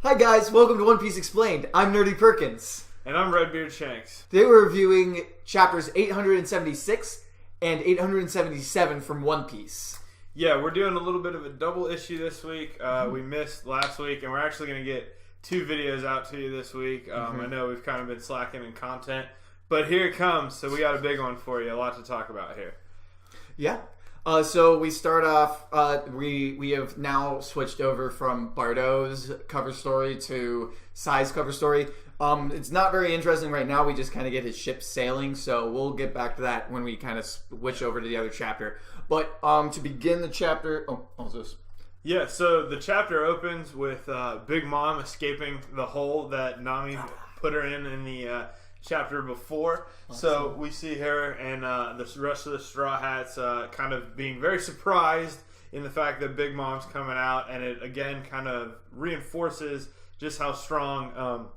Hi guys, welcome to One Piece Explained. I'm Nerdy Perkins. And I'm Redbeard Shanks. Today we're reviewing chapters 876 and 877 from One Piece. Yeah, we're doing a little bit of a double issue this week. We missed last week, and we're actually going to get 2 videos out to you this week. I know we've kind of been slacking in content, but here it comes. So we got a big one for you. A lot to talk about here. Yeah. So we start off, we have now switched over from Bardo's cover story to Sai's cover story. It's not very interesting right now. We just kind of get his ship sailing, so we'll get back to that when we kind of switch over to the other chapter. But to begin the chapter... what's this? Yeah, so the chapter opens with Big Mom escaping the hole that Nami put her in the... chapter before. Awesome. So we see her and the rest of the Straw Hats kind of being very surprised in the fact that Big Mom's coming out, and it again kind of reinforces just how strong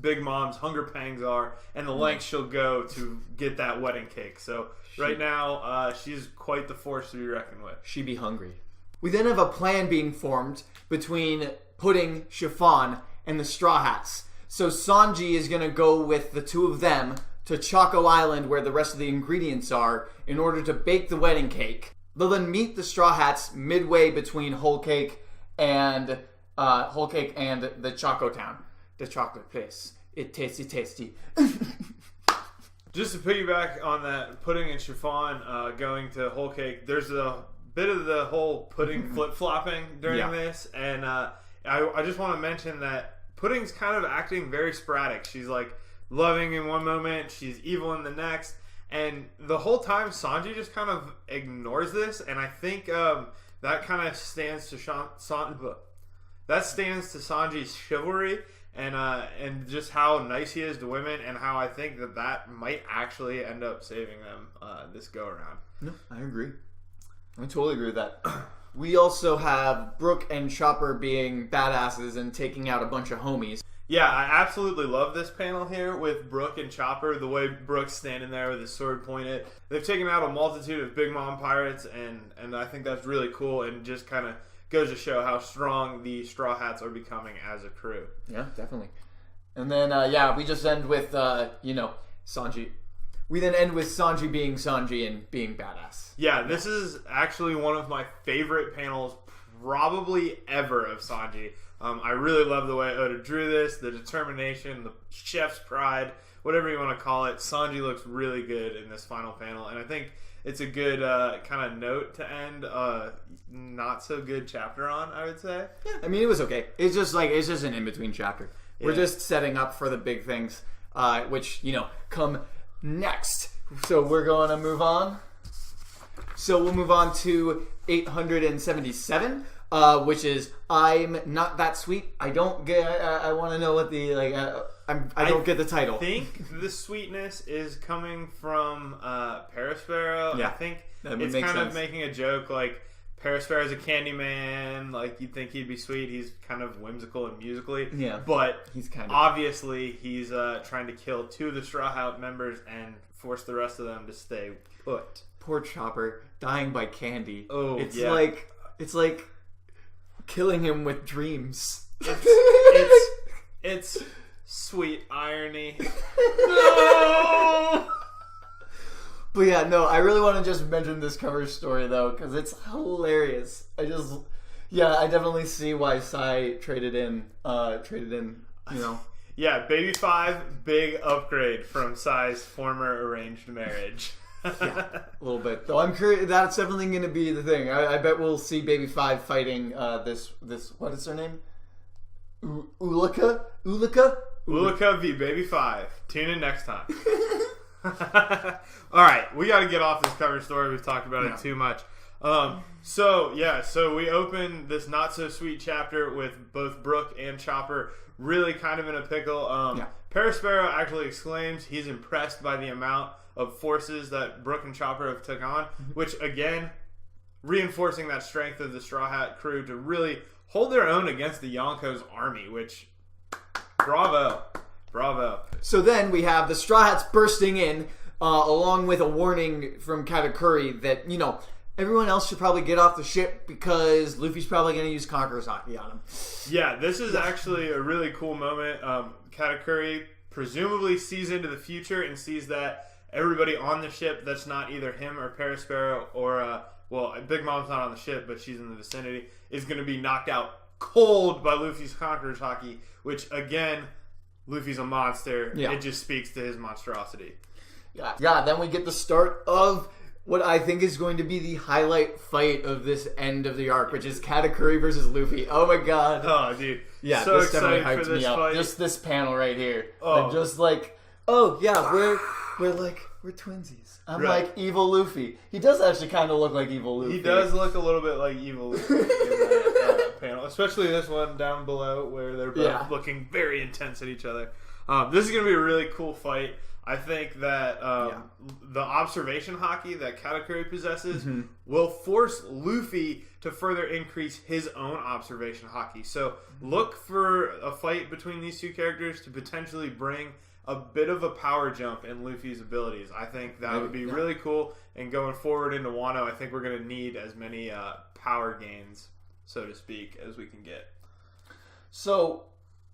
Big Mom's hunger pangs are and the lengths she'll go to get that wedding cake. So right now she's quite the force to be reckoned with. She be hungry. We then have a plan being formed between Pudding, Chiffon, and the Straw Hats. So Sanji is going to go with the 2 of them to Choco Island where the rest of the ingredients are in order to bake the wedding cake. They'll then meet the Straw Hats midway between Whole Cake and the Choco Town. The chocolate place. It's tasty. Just to piggyback on that Pudding and Chiffon going to Whole Cake, there's a bit of the whole Pudding flip-flopping during this, and I just want to mention that Pudding's kind of acting very sporadic. She's like loving in one moment, she's evil in the next, and the whole time Sanji just kind of ignores this, and I think that kind of stands to Sanji's chivalry and just how nice he is to women, and how I think that might actually end up saving them this go around. No, I agree. I totally agree with that. We also have Brook and Chopper being badasses and taking out a bunch of homies. Yeah, I absolutely love this panel here with Brook and Chopper. The way Brook's standing there with his sword pointed. They've taken out a multitude of Big Mom pirates, and I think that's really cool and just kind of goes to show how strong the Straw Hats are becoming as a crew. Yeah, definitely. And then, we just end with, Sanji. We then end with Sanji being Sanji and being badass. Yeah, this is actually one of my favorite panels probably ever of Sanji. I really love the way Oda drew this, the determination, the chef's pride, whatever you want to call it. Sanji looks really good in this final panel, and I think it's a good kind of note to end a not so good chapter on, I would say. Yeah, I mean, it was okay. It's just an in-between chapter. Yeah. We're just setting up for the big things, which, come next. So we're going to move on. So we'll move on to 877, which is I'm Not That Sweet. I don't get. I want to know what the I don't get the title. I think the sweetness is coming from Perospero. Yeah, I think it's kind of making a joke like Perospero is a candy man. Like you'd think he'd be sweet. He's kind of whimsical and musically. Yeah, but he's kind of obviously he's trying to kill 2 of the Straw Hat members and force the rest of them to stay put. Poor Chopper dying by candy. Oh, it's like killing him with dreams. It's sweet irony. No. But yeah, no, I really want to just mention this cover story though, because it's hilarious. I definitely see why Sai traded in, Yeah, Baby 5, big upgrade from Sai's former arranged marriage. Yeah, a little bit. Though I'm curious, that's definitely going to be the thing. I bet we'll see Baby 5 fighting this. What is her name? Ulika v Baby 5. Tune in next time. Alright, we got to get off this cover story. We've talked about it too much. So we open this not so sweet chapter with both Brook and Chopper really kind of in a pickle. Perospero actually exclaims he's impressed by the amount of forces that Brook and Chopper have took on, which again, reinforcing that strength of the Straw Hat crew to really hold their own against the Yonko's army, which, bravo. So then we have the Straw Hats bursting in, along with a warning from Katakuri that, everyone else should probably get off the ship because Luffy's probably going to use Conqueror's Haki on him. Yeah, this is actually a really cool moment. Katakuri presumably sees into the future and sees that everybody on the ship that's not either him or Perospero or, Big Mom's not on the ship, but she's in the vicinity, is going to be knocked out cold by Luffy's Conqueror's Haki, which, again, Luffy's a monster. Yeah. It just speaks to his monstrosity. Yeah, then we get the start of what I think is going to be the highlight fight of this end of the arc, which is Katakuri versus Luffy. Oh my god. Oh, dude. Yeah, so this definitely excited hyped for this me up. fight. Just this panel right here. Oh. I'm just like, oh yeah, we're twinsies. I'm like evil Luffy. He does actually kind of look like evil Luffy. He does look a little bit like evil Luffy in that panel, especially this one down below where they're both looking very intense at each other. This is going to be a really cool fight. I think that the observation haki that Katakuri possesses will force Luffy to further increase his own observation haki. So look for a fight between these two characters to potentially bring a bit of a power jump in Luffy's abilities. I think that would be really cool. And going forward into Wano, I think we're going to need as many power gains, so to speak, as we can get. So,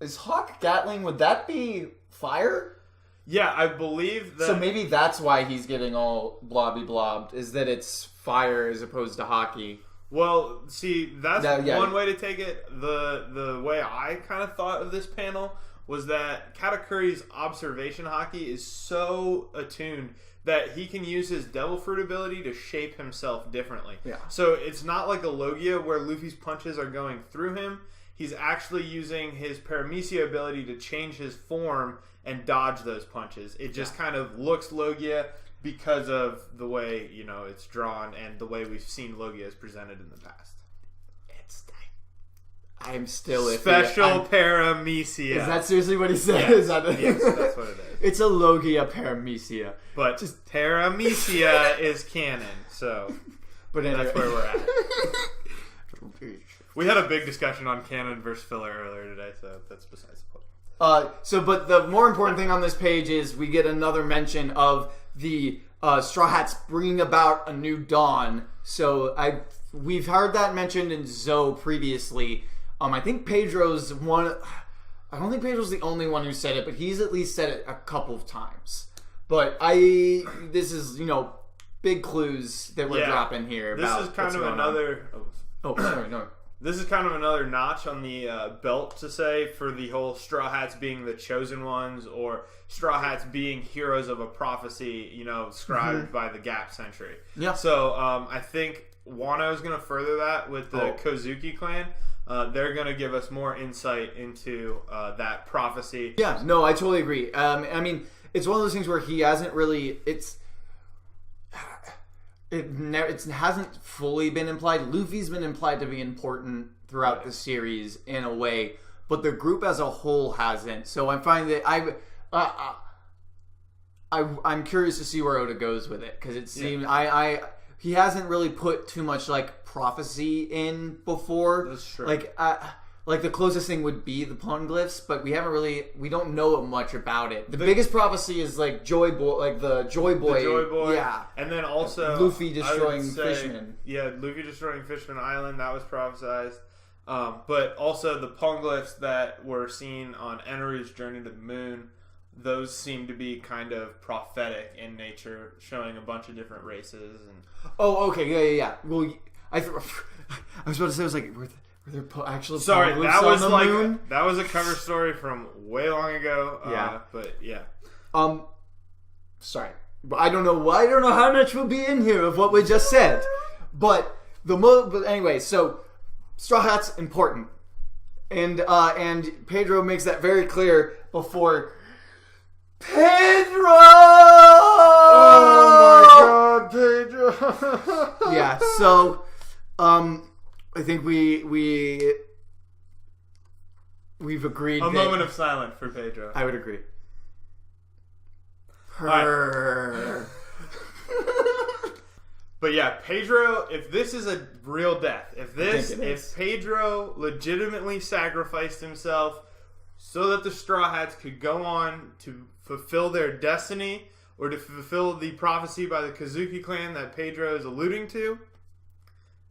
is Hawk Gatling, would that be fire? Yeah, I believe that... So maybe that's why he's getting all blobby-blobbed, is that it's fire as opposed to hockey. Well, see, that's one way to take it. The way I kind of thought of this panel was that Katakuri's observation haki is so attuned that he can use his Devil Fruit ability to shape himself differently. Yeah. So it's not like a Logia where Luffy's punches are going through him. He's actually using his Paramecia ability to change his form and dodge those punches. It just kind of looks Logia because of the way, it's drawn and the way we've seen Logias presented in the past. I'm still special Paramecia. Is that seriously what he said? Yes, yes, that's what it is. It's a Logia Paramecia. But just Paramecia is canon, so but anyway. That's where we're at. We had a big discussion on canon versus filler earlier today, so that's besides the point. But the more important thing on this page is we get another mention of the Straw Hats bringing about a new dawn. So we've heard that mentioned in Zoe previously. I think Pedro's one. I don't think Pedro's the only one who said it, but he's at least said it a couple of times. But this is big clues that we're dropping here. This is kind of another. Sorry, no. This is kind of another notch on the belt to say for the whole Straw Hats being the chosen ones or Straw Hats being heroes of a prophecy, scribed by the Gap Century. Yeah. So I think Wano is going to further that with the Kozuki clan. They're going to give us more insight into that prophecy. Yeah, no, I totally agree. I mean, it's one of those things where he hasn't really... It hasn't fully been implied. Luffy's been implied to be important throughout the series in a way, but the group as a whole hasn't. So I'm finding that I'm curious to see where Oda goes with it because it seems he hasn't really put too much prophecy in before. That's true. Like the closest thing would be the Poneglyphs, but we don't know much about it. The biggest prophecy is Joy Boy, the Joy Boy. Yeah. And then also Luffy destroying Fishman. Yeah, Luffy destroying Fishman Island, that was prophesized. But also the Poneglyphs that were seen on Eneru's journey to the moon, those seem to be kind of prophetic in nature, showing a bunch of different races. And oh, okay, yeah. Well, I was about to say, were there actual sorry, that was on the moon? That was a cover story from way long ago. But yeah. Sorry, but I don't know how much will be in here of what we just said. But but anyway, so Straw Hats important, and Pedro makes that very clear before. Pedro! Oh my God, Pedro! Yeah, so I think we've agreed. A moment of silence for Pedro. I would agree. But yeah, Pedro, if this is a real death, if Pedro legitimately sacrificed himself so that the Straw Hats could go on to fulfill their destiny or to fulfill the prophecy by the Kozuki clan that Pedro is alluding to,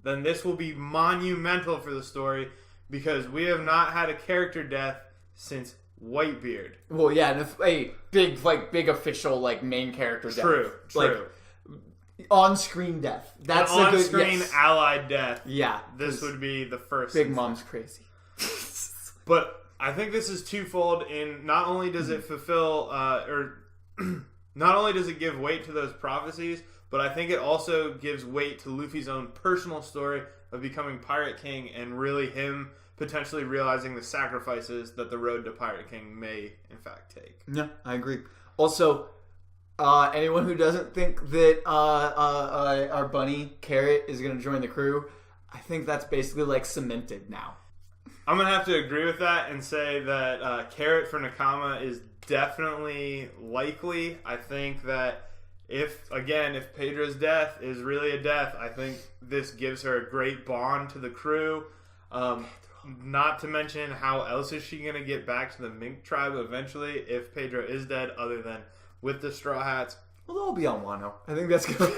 then this will be monumental for the story because we have not had a character death since Whitebeard. Well, yeah, and a big official main character death. True. On-screen death. That's an on-screen allied death. Yeah. This would be the first. Big Mom's crazy. But I think this is twofold in not only does it fulfill, not only does it give weight to those prophecies, but I think it also gives weight to Luffy's own personal story of becoming Pirate King and really him potentially realizing the sacrifices that the road to Pirate King may, in fact, take. Yeah, I agree. Also, anyone who doesn't think that our bunny, Carrot, is going to join the crew, I think that's basically, cemented now. I'm going to have to agree with that and say that Carrot for Nakama is definitely likely. I think that if Pedro's death is really a death, I think this gives her a great bond to the crew. Not to mention, how else is she going to get back to the Mink tribe eventually if Pedro is dead, other than with the Straw Hats? Well, they'll all be on Wano. I think that's going to be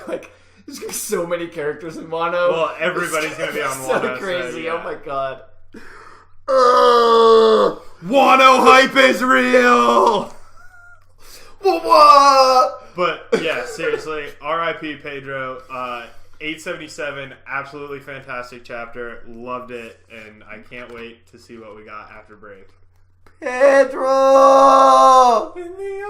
there's going to be so many characters in Wano. Well, everybody's going to be on Wano. So crazy. So, yeah. Oh my god. Wano hype is real! But, yeah, seriously, R.I.P. Pedro. 877, absolutely fantastic chapter. Loved it, and I can't wait to see what we got after break. Pedro! In the